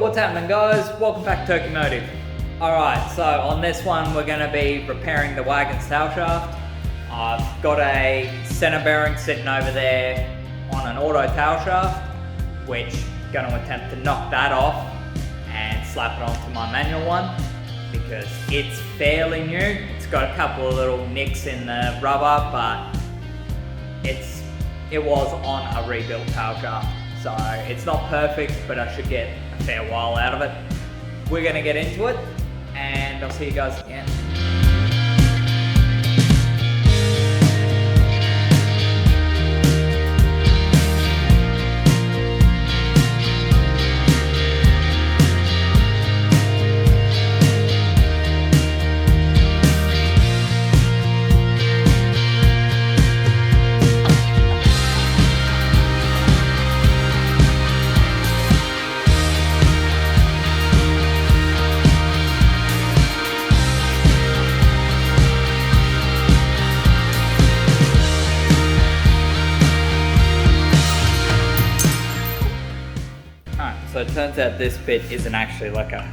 what's happening guys? Welcome back to Tokimotive. Alright, so on this one we're going to be repairing the wagon's tail shaft. I've got a center bearing sitting over there on an auto tail shaft, which I'm going to attempt to knock that off and slap it onto my manual one because it's fairly new. It's got a couple of little nicks in the rubber, but it was on a rebuilt tail shaft. So it's not perfect, but I should get a fair while out of it. We're gonna get into it, and I'll see you guys again. So it turns out this bit isn't actually like a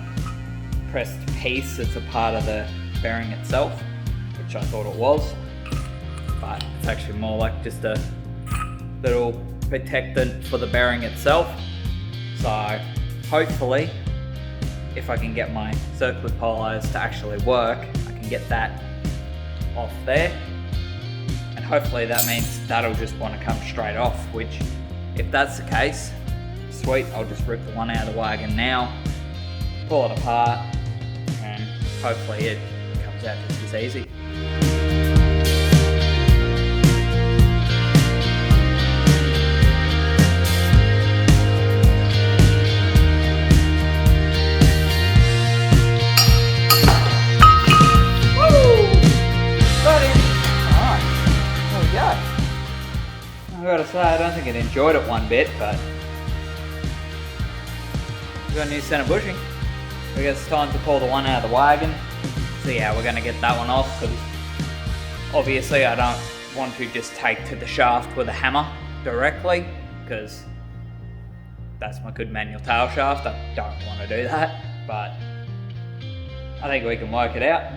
pressed piece, it's a part of the bearing itself, which I thought it was, but it's actually more like just a little protectant for the bearing itself. So hopefully, if I can get my circular polos to actually work, I can get that off there, and hopefully that means that'll just want to come straight off, which if that's the case, sweet, I'll just rip the one out of the wagon now, pull it apart, and hopefully it comes out just as easy. Woo! Got it! Alright, there we go. I've got to say, I don't think it enjoyed it one bit, but got a new center bushing. I guess it's time to pull the one out of the wagon. See how we're going to get that one off, because obviously I don't want to just take to the shaft with a hammer directly, because that's my good manual tail shaft. I don't want to do that, but I think we can work it out.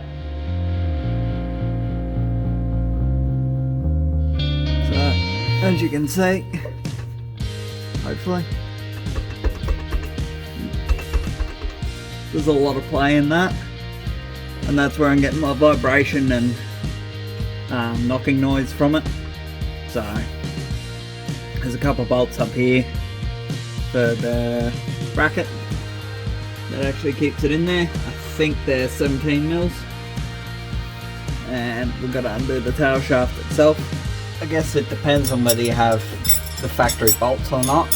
So, as you can see, hopefully, there's a lot of play in that, and that's where I'm getting my vibration and knocking noise from it. So there's a couple of bolts up here for the bracket that actually keeps it in there. I think they're 17 mils, and we've got to undo the tail shaft itself. I guess it depends on whether you have the factory bolts or not,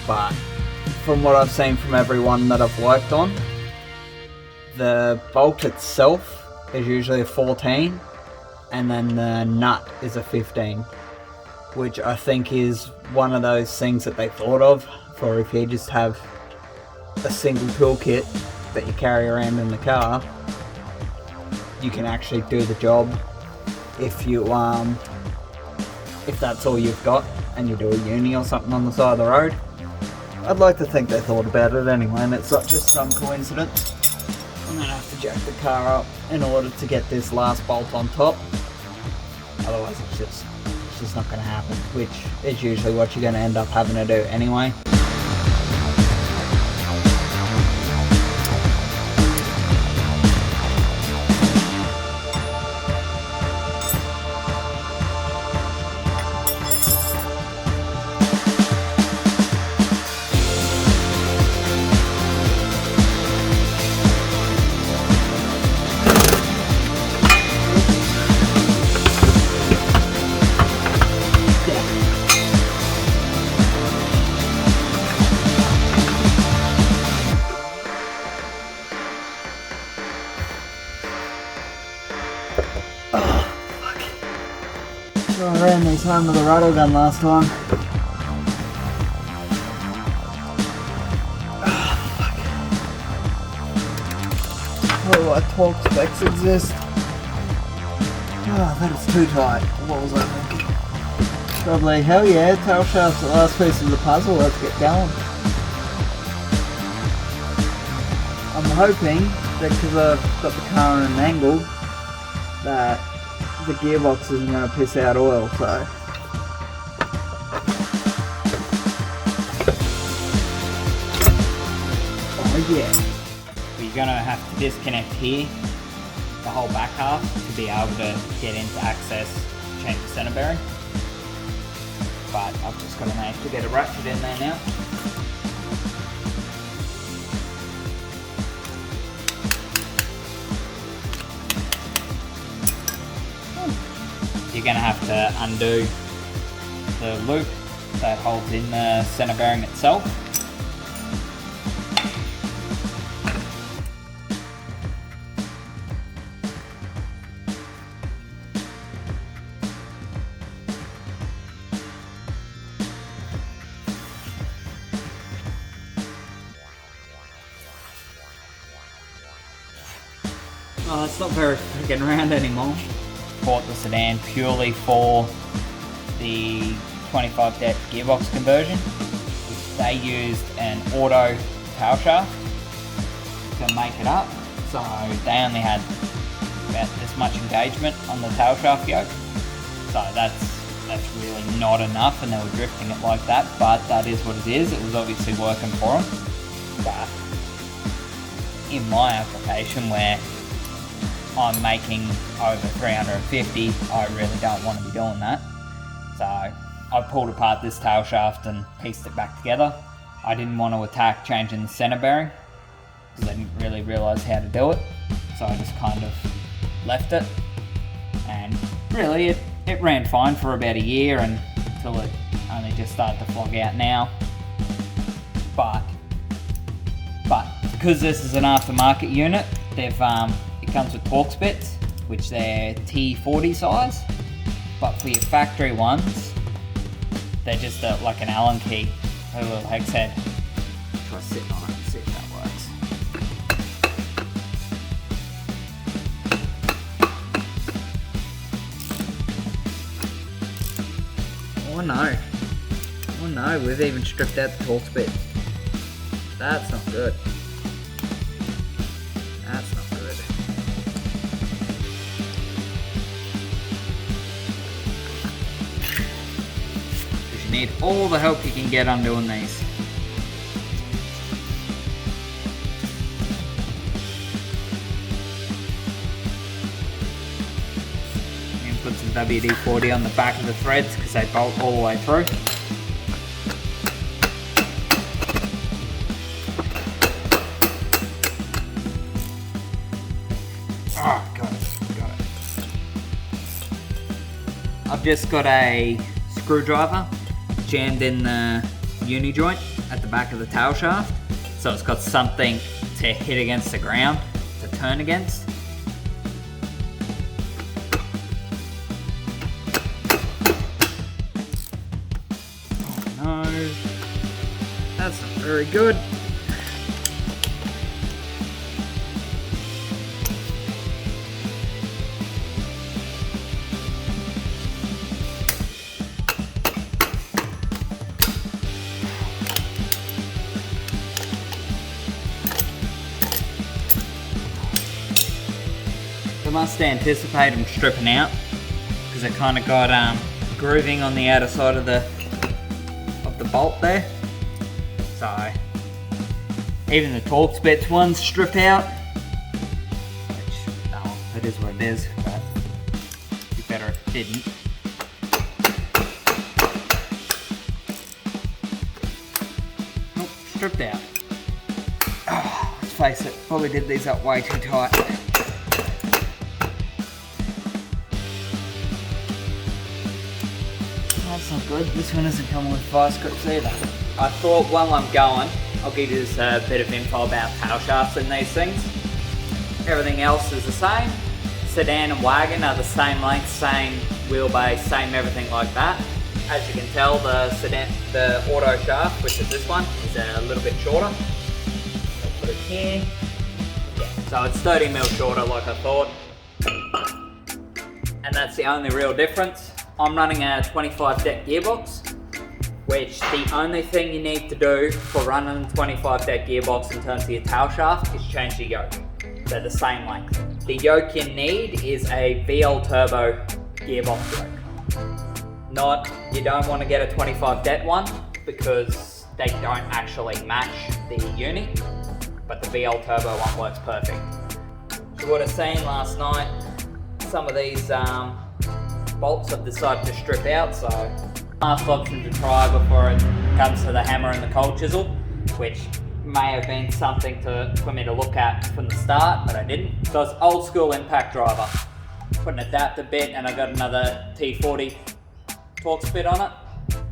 but from what I've seen from everyone that I've worked on, the bolt itself is usually a 14, and then the nut is a 15, which I think is one of those things that they thought of for if you just have a single toolkit that you carry around in the car, you can actually do the job if you if that's all you've got and you do a uni or something on the side of the road. I'd like to think they thought about it anyway, and it's not just some coincidence. I'm going to have to jack the car up in order to get this last bolt on top. Otherwise it's just not going to happen, which is usually what you're going to end up having to do anyway. I ran these home with a rattle gun last time. Oh, what torque specs exist? Oh, that is too tight. What was I thinking? Probably, hell yeah, tail shaft's the last piece of the puzzle, let's get going. I'm hoping that because I've got the car on an angle, that the gearbox isn't going to piss out oil, so. Oh yeah. You're going to have to disconnect here, the whole back half, to be able to get into access, change the center bearing. But I've just got to manage to get a ratchet in there now. You're going to have to undo the loop that holds in the center bearing itself. Oh, it's not very freaking round anymore. Bought the sedan purely for the 25 depth gearbox conversion, which they used an auto tail shaft to make it up, so they only had about this much engagement on the tail shaft yoke, so that's really not enough, and they were drifting it like that, but that is what it is. It was obviously working for them, but in my application where I'm making over 350, I really don't want to be doing that. So I pulled apart this tail shaft and pieced it back together. I didn't want to attack changing the center bearing because I didn't really realise how to do it. So I just kind of left it, and really it ran fine for about a year until it only just started to flog out now. But because this is an aftermarket unit, they've it comes with Torx bits, which they're T40 size, but for your factory ones, they're just like an Allen key, a little hex head. Try sitting on it and see if that works. Oh no, we've even stripped out the Torx bit. That's not good. That's not good. Because you need all the help you can get on doing these. You can put some WD-40 on the back of the threads because they bolt all the way through. I've just got a screwdriver jammed in the uni joint at the back of the tail shaft, so it's got something to hit against the ground to turn against. Oh no, that's not very good. I must anticipate them stripping out because it kind of got grooving on the outer side of the bolt there. So even the Torx bits ones strip out, which oh, it is what it is, but it'd be better if it didn't. Nope, stripped out. Oh, let's face it, probably did these up way too tight. That's not good. This one isn't coming with vice grips either. I thought while I'm going, I'll give you just a bit of info about tail shafts and these things. Everything else is the same. Sedan and wagon are the same length, same wheelbase, same everything like that. As you can tell, the auto shaft, which is this one, is a little bit shorter. I'll put it here. Yeah. So it's 30mm shorter like I thought. And that's the only real difference. I'm running a 25 depth gearbox, which the only thing you need to do for running a 25 deck gearbox in terms of your tail shaft is change the yoke. They're the same length. The yoke you need is a VL turbo gearbox yoke. You don't want to get a 25 det one because they don't actually match the uni, but the VL turbo one works perfect. You would have seen last night some of these bolts have decided to strip out, so last option to try before it comes to the hammer and the cold chisel, which may have been something for me to look at from the start, but I didn't. So it's old school impact driver. Put an adapter bit and I got another T40 Torx bit on it.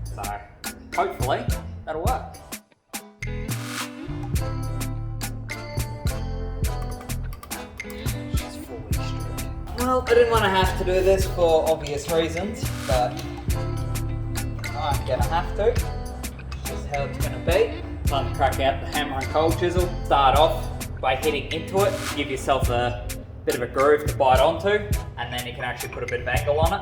So hopefully that'll work. She's fully stripped. Well, I didn't want to have to do this for obvious reasons, but I'm gonna have to. It's just how it's gonna be. Time to crack out the hammer and cold chisel. Start off by hitting into it, give yourself a bit of a groove to bite onto, and then you can actually put a bit of angle on it.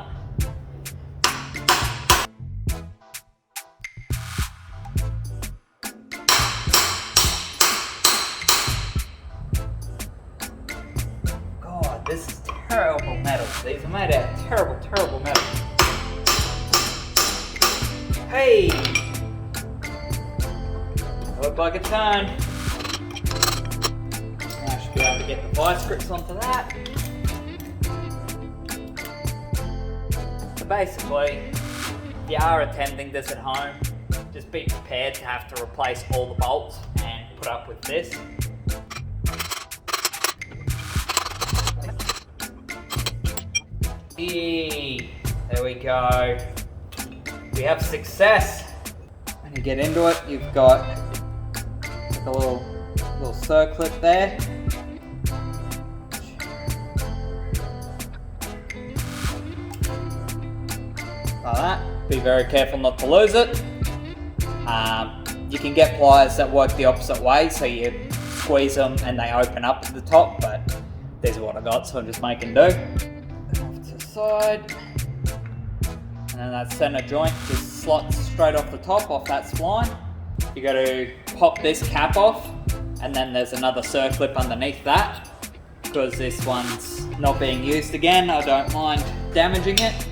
God, this is terrible metal. These are made out of terrible, terrible metal. Hey! Look like a turn. I should be able to get the vice grips onto that. So basically, if you are attending this at home, just be prepared to have to replace all the bolts and put up with this. There we go. We have success. When you get into it, you've got a little circlip there. Like that. Be very careful not to lose it. You can get pliers that work the opposite way, so you squeeze them and they open up to the top, but this is what I got, so I'm just making do. Off to the side. And then that center joint just slots straight off the top, off that spline. You got to pop this cap off, and then there's another circlip underneath that. Because this one's not being used again, I don't mind damaging it.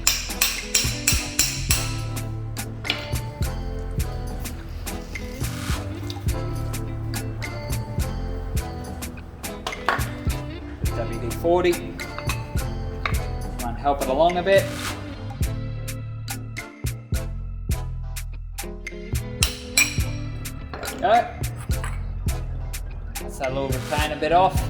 WD-40. Try and help it along a bit. Go. That's that little retainer bit off.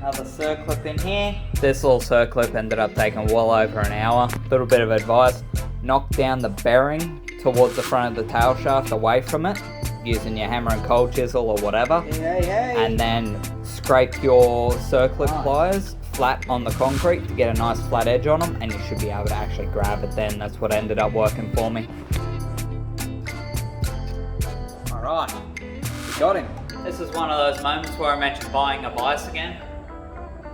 Another circlip in here. This little circlip ended up taking well over an hour. Little bit of advice: knock down the bearing towards the front of the tail shaft away from it, using your hammer and cold chisel or whatever. And then scrape your circlip pliers flat on the concrete to get a nice flat edge on them, and you should be able to actually grab it then. That's what ended up working for me. Alright. Got him. This is one of those moments where I mentioned buying a vise again.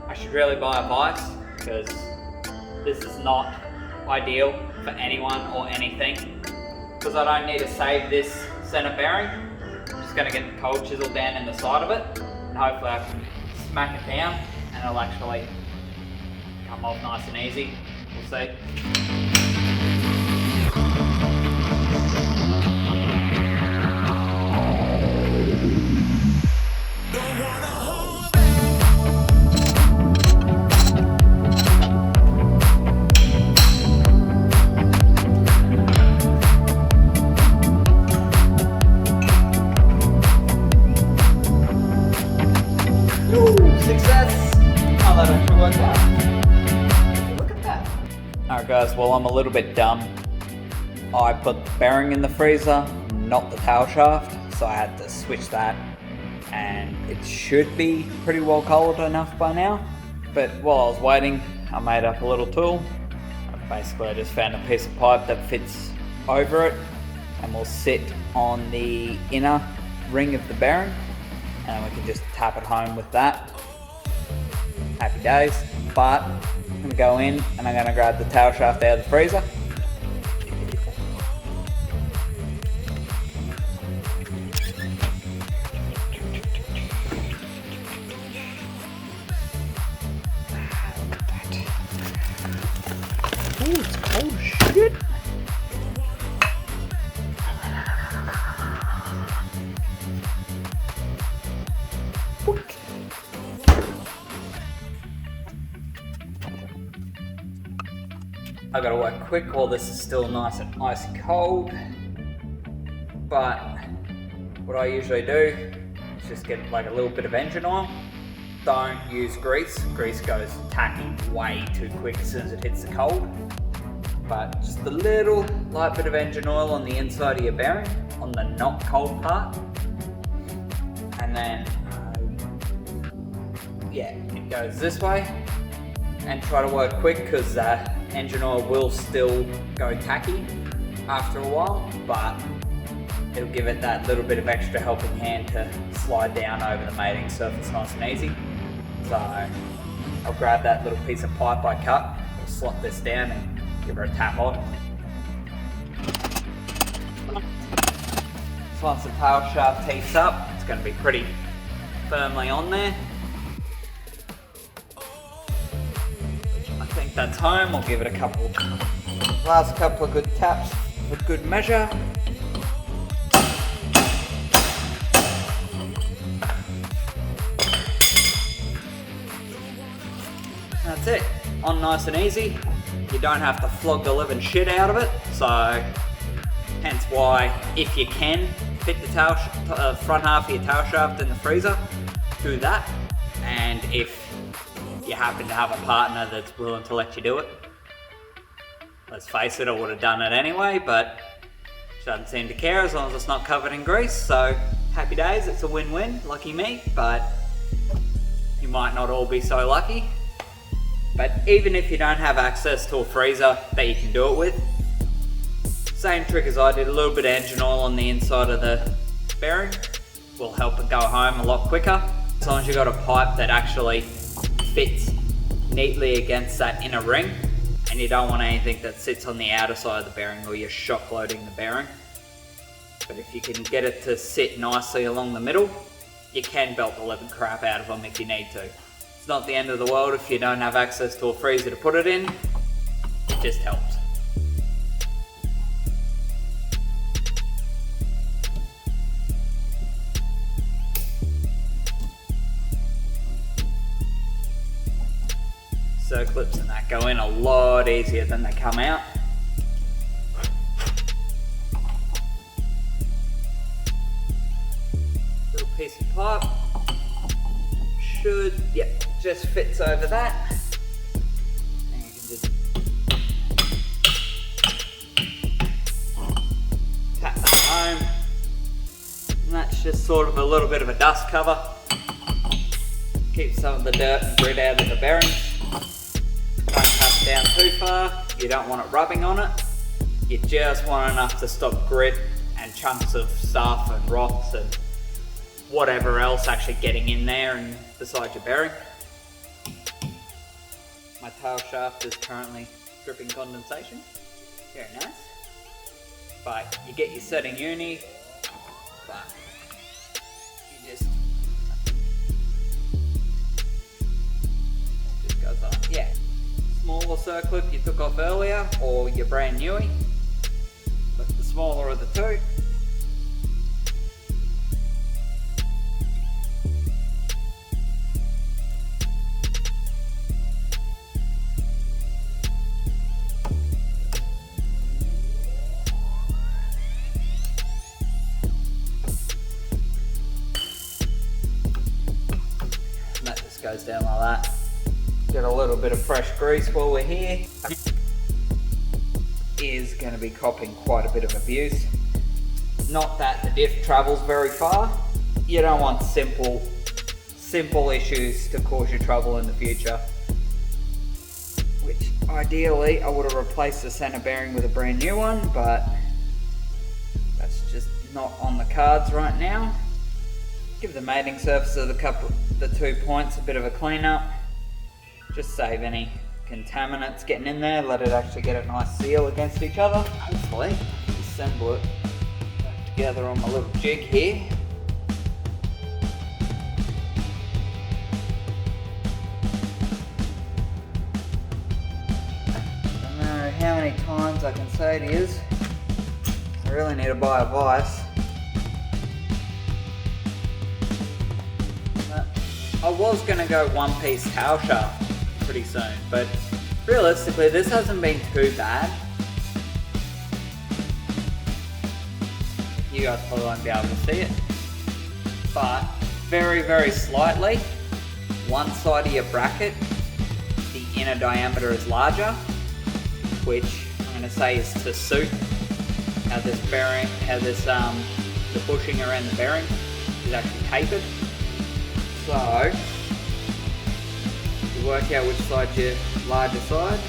I should really buy a vise because this is not ideal for anyone or anything. Because I don't need to save this center bearing. I'm just going to get the cold chisel down in the side of it, and hopefully I can smack it down and it'll actually come off nice and easy. We'll see. Alright guys, well I'm a little bit dumb. I put the bearing in the freezer, not the tail shaft, so I had to switch that, and it should be pretty well cold enough by now. But while I was waiting, I made up a little tool. Basically I just found a piece of pipe that fits over it and will sit on the inner ring of the bearing, and we can just tap it home with that. Happy days. But I'm going to go in and I'm going to grab the tail shaft out of the freezer. I gotta work quick while this is still nice and icy cold. But what I usually do is just get like a little bit of engine oil. Don't use grease. Grease goes tacky way too quick as soon as it hits the cold. But just a little light bit of engine oil on the inside of your bearing, on the not cold part. And then, yeah, it goes this way. And try to work quick because engine oil will still go tacky after a while, but it'll give it that little bit of extra helping hand to slide down over the mating surface nice and easy. So I'll grab that little piece of pipe I cut, I'll slot this down and give her a tap on. So once the tail shaft heats up, it's going to be pretty firmly on there. I think that's home. I'll give it a last couple of good taps for good measure. That's it, on nice and easy. You don't have to flog the living shit out of it, so hence why, if you can fit the front half of your tail shaft in the freezer, do that. And if you happen to have a partner that's willing to let you do it, let's face it, I would have done it anyway, but she doesn't seem to care as long as it's not covered in grease, so happy days, it's a win-win, lucky me, but you might not all be so lucky. But even if you don't have access to a freezer that you can do it with, same trick as I did, a little bit of engine oil on the inside of the bearing will help it go home a lot quicker. As long as you've got a pipe that actually fits neatly against that inner ring, and you don't want anything that sits on the outer side of the bearing or you're shock loading the bearing. But if you can get it to sit nicely along the middle, you can belt the living crap out of them if you need to. It's not the end of the world if you don't have access to a freezer to put it in, it just helps. Circlips and that go in a lot easier than they come out. Little piece of pipe should, yep, just fits over that. And you can just tap that home. And that's just sort of a little bit of a dust cover. Keep some of the dirt and grit out of the bearings. Don't tap down too far, you don't want it rubbing on it. You just want enough to stop grit and chunks of stuff and rocks and whatever else actually getting in there and beside your bearing. My tail shaft is currently dripping condensation. Very nice. But you get your set in uni, but you just goes on. Yeah. Smaller circlip you took off earlier, or your brand newie, but the smaller of the two. And that just goes down like that. Get a little bit of fresh grease while we're here. Is going to be copping quite a bit of abuse. Not that the diff travels very far. You don't want simple issues to cause you trouble in the future. Which ideally I would have replaced the center bearing with a brand new one, but that's just not on the cards right now. Give the mating surface of the 2 points a bit of a clean up. Just save any contaminants getting in there, let it actually get a nice seal against each other. Hopefully, assemble it back together on my little jig here. I don't know how many times I can say to you, I really need to buy a vise. I was going to go one piece tail shaft pretty soon, but realistically, this hasn't been too bad. You guys probably won't be able to see it, but very, very slightly, one side of your bracket, the inner diameter is larger, which I'm going to say is to suit how this bearing, the bushing around the bearing is actually tapered. So, you work out which side's your larger side.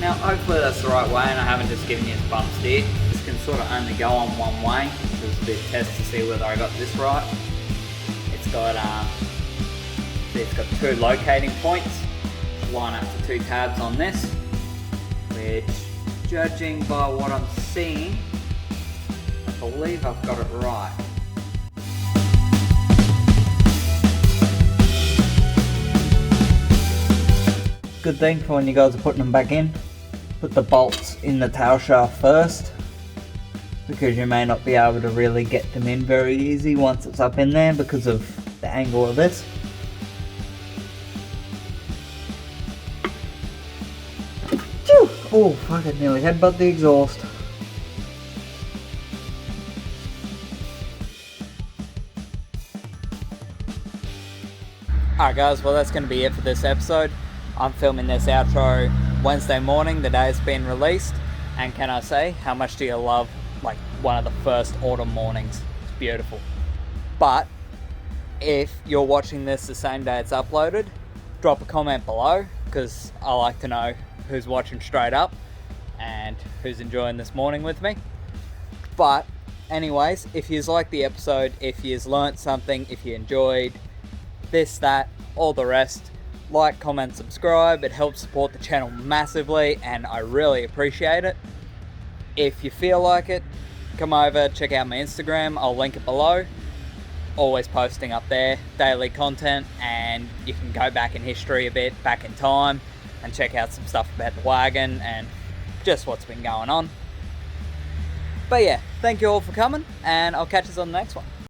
Now, hopefully that's the right way, and I haven't just given you a bump steer. This can sort of only go on one way. There's a bit of test to see whether I got this right. It's got 2 locating points. Line up to 2 tabs on this, which, judging by what I'm seeing, I believe I've got it right. Good thing for when you guys are putting them back in, put the bolts in the tail shaft first, because you may not be able to really get them in very easy once it's up in there because of the angle of this. Oh fuck, I nearly headbutt the exhaust. Alright guys, well that's going to be it for this episode. I'm filming this outro Wednesday morning, the day it's been released. And can I say, how much do you love like one of the first autumn mornings? It's beautiful. But if you're watching this the same day it's uploaded, drop a comment below, because I like to know who's watching straight up and who's enjoying this morning with me. But anyways, if you like the episode, if you learnt something, if you enjoyed this, that, all the rest, like, comment, subscribe. It helps support the channel massively and I really appreciate it. If you feel like it, come over, check out my Instagram, I'll link it below. Always posting up there, daily content, and you can go back in history a bit, back in time, and check out some stuff about the wagon and just what's been going on. But yeah, thank you all for coming, and I'll catch us on the next one.